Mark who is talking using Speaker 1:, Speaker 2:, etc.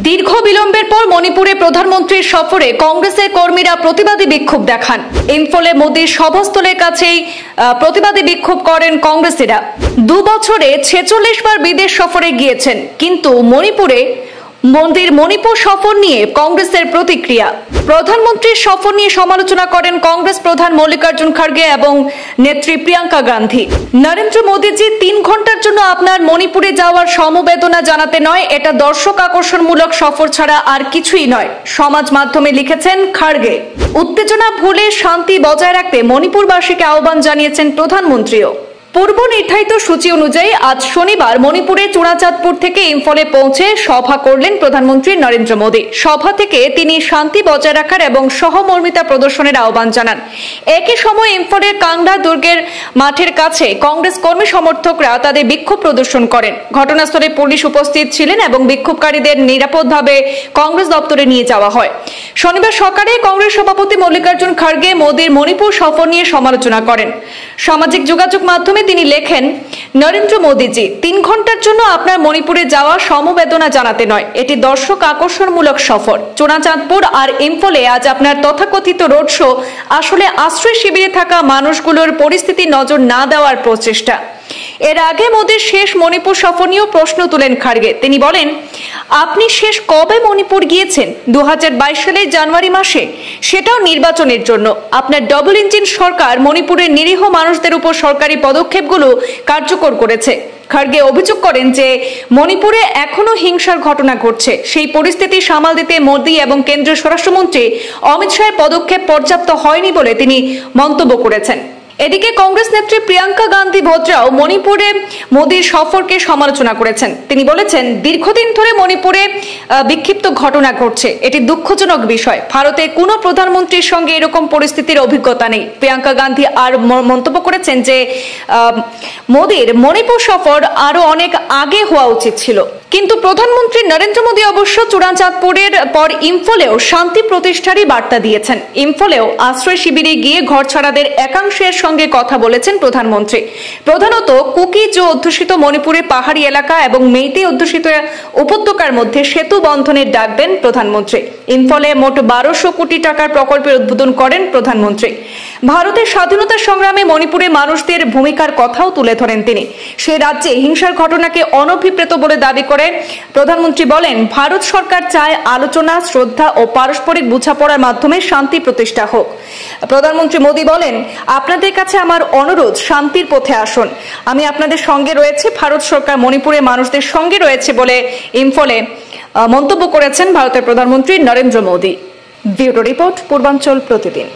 Speaker 1: দীর্ঘ বিলম্বের পর মণিপুরে প্রধানমন্ত্রীর সফরে কংগ্রেসের কর্মীরা প্রতিবাদী বিক্ষোভ দেখান। ইম্ফলে মোদির সভাস্থলের কাছেই প্রতিবাদী বিক্ষোভ করেন কংগ্রেসীরা। 2 বছরে 46 বার বিদেশ সফরে গিয়েছেন, কিন্তু মণিপুর সফর নিয়ে কংগ্রেসের প্রতিক্রিয়া। প্রধানমন্ত্রীর সফর নিয়ে সমালোচনা করেন কংগ্রেস প্রধান মল্লিকার্জুন খাড়গে এবং নেত্রী প্রিয়াঙ্কা গান্ধী। নরেন্দ্র মোদীজি 3 ঘন্টার জন্য আপনার মণিপুরে যাওয়ার সমবেদনা জানাতে নয়, এটা দর্শক আকর্ষণমূলক সফর ছাড়া আর কিছুই নয়, সমাজ মাধ্যমে লিখেছেন খাড়গে। উত্তেজনা ভুলে শান্তি বজায় রাখতে মণিপুরবাসীকে আহ্বান জানিয়েছেন প্রধানমন্ত্রীও। পূর্ব নির্ধারিত সূচি অনুযায়ী আজ শনিবার মণিপুরে চূড়াচাঁদপুর থেকে ইম্ফলে পৌঁছে সভা করলেন প্রধানমন্ত্রী নরেন্দ্র মোদী। সভা থেকে তিনি শান্তি বজায় রাখার এবং সহমর্মিতা প্রদর্শনের আহ্বান জানান। একই সময় ইম্ফলের কাংড়া দুর্গের মাঠের কাছে কংগ্রেস কর্মী সমর্থকরা তাদের বিক্ষোভ প্রদর্শন করেন। ঘটনাস্থলে পুলিশ উপস্থিত ছিলেন এবং বিক্ষোভকারীদের নিরাপদভাবে কংগ্রেস দপ্তরে নিয়ে যাওয়া হয়। শনিবার সকালে কংগ্রেস সভাপতি মল্লিকার্জুন খাড়গে মোদীর মণিপুর সফর নিয়ে সমালোচনা করেন। সামাজিক যোগাযোগ মাধ্যমে তিনি লেখেন, নরেন্দ্র মোদীজি 3 ঘন্টার জন্য আপনার মণিপুরে যাওয়া সমবেদনা জানাতে নয়, এটি দর্শক আকর্ষণমূলক সফর। চূড়াচাঁদপুর আর ইম্ফলে আজ আপনার তথাকথিত রোড শো আসলে আশ্রয় শিবিরে থাকা মানুষগুলোর পরিস্থিতি নজর না দেওয়ার প্রচেষ্টা। এর আগে মোদীর শেষ মণিপুর সফর নিয়েও প্রশ্ন তুলেন খাড়গে। তিনি বলেন, আপনি শেষ কবে মণিপুর গিয়েছেন? 2022 সালের জানুয়ারি মাসে, সেটাও নির্বাচনের জন্য। আপনার ডবল ইঞ্জিন সরকার মণিপুরের নিরীহ মানুষদের উপর সরকারি পদক্ষেপগুলো কার্যকর করেছে। খাড়গে অভিযোগ করেন যে মণিপুরে এখনো হিংসার ঘটনা ঘটছে। সেই পরিস্থিতি সামাল দিতে মোদী এবং কেন্দ্রীয় স্বরাষ্ট্রমন্ত্রী অমিত শাহের পদক্ষেপ পর্যাপ্ত হয়নি বলে তিনি মন্তব্য করেছেন। এদিকে কংগ্রেস নেত্রী প্রিয়াঙ্কা গান্ধী ভদ্রাও মণিপুরে মোদীর সফরকে সমালোচনা করেছেন। তিনি বলেছেন, দীর্ঘদিন ধরে মণিপুরে বিক্ষিপ্ত ঘটনা ঘটছে, এটি দুঃখজনক বিষয়। ভারতে কোনো প্রধানমন্ত্রীর সঙ্গে এরকম পরিস্থিতির অভিজ্ঞতা নেই। প্রিয়াঙ্কা গান্ধী আর মন্তব্য করেছেন যে মোদীর মণিপুর সফর আরো অনেক আগে হওয়া উচিত ছিল। কিন্তু প্রধানমন্ত্রী নরেন্দ্র মোদী অবশ্য চূড়াচাঁদপুরের পর ইম্ফলেও শান্তি প্রতিষ্ঠারই বার্তা দিয়েছেন। ইম্ফলেও আশ্রয় শিবিরে গিয়ে ঘরছাড়াদের একাংশের সঙ্গে কথা বলেছেন প্রধানমন্ত্রী। প্রধানত কুকিজ অধ্যুষিত মণিপুরের পাহাড়ি এলাকা এবং মেইতেই অধ্যুষিত উপত্যকার মধ্যে সেতু বন্ধনের ডাক দেন প্রধানমন্ত্রী। ইম্ফলে মোট 1200 কোটি টাকার প্রকল্পের উদ্বোধন করেন প্রধানমন্ত্রী। ভারতের স্বাধীনতা সংগ্রামে মণিপুরের মানুষদের ভূমিকার কথাও তুলে ধরেন তিনি। সে রাজ্যে হিংসার ঘটনাকে অনভিপ্রেত বলে দাবি করে প্রধানমন্ত্রী বলেন, ভারত সরকার চায় আলোচনা, শ্রদ্ধা ও পারস্পরিক বোঝাপড়ার মাধ্যমে শান্তি প্রতিষ্ঠা হোক। প্রধানমন্ত্রী মোদী বলেন, আপনাদের কাছে আমার অনুরোধ, শান্তির পথে আসুন। আমি আপনাদের সঙ্গে রয়েছে। ভারত সরকার মণিপুরের মানুষদের সঙ্গে রয়েছে বলে ইম্ফলে মন্তব্য করেছেন ভারতের প্রধানমন্ত্রী নরেন্দ্র মোদী। ব্যুরো রিপোর্ট, পূর্বাঞ্চল প্রতিদিন।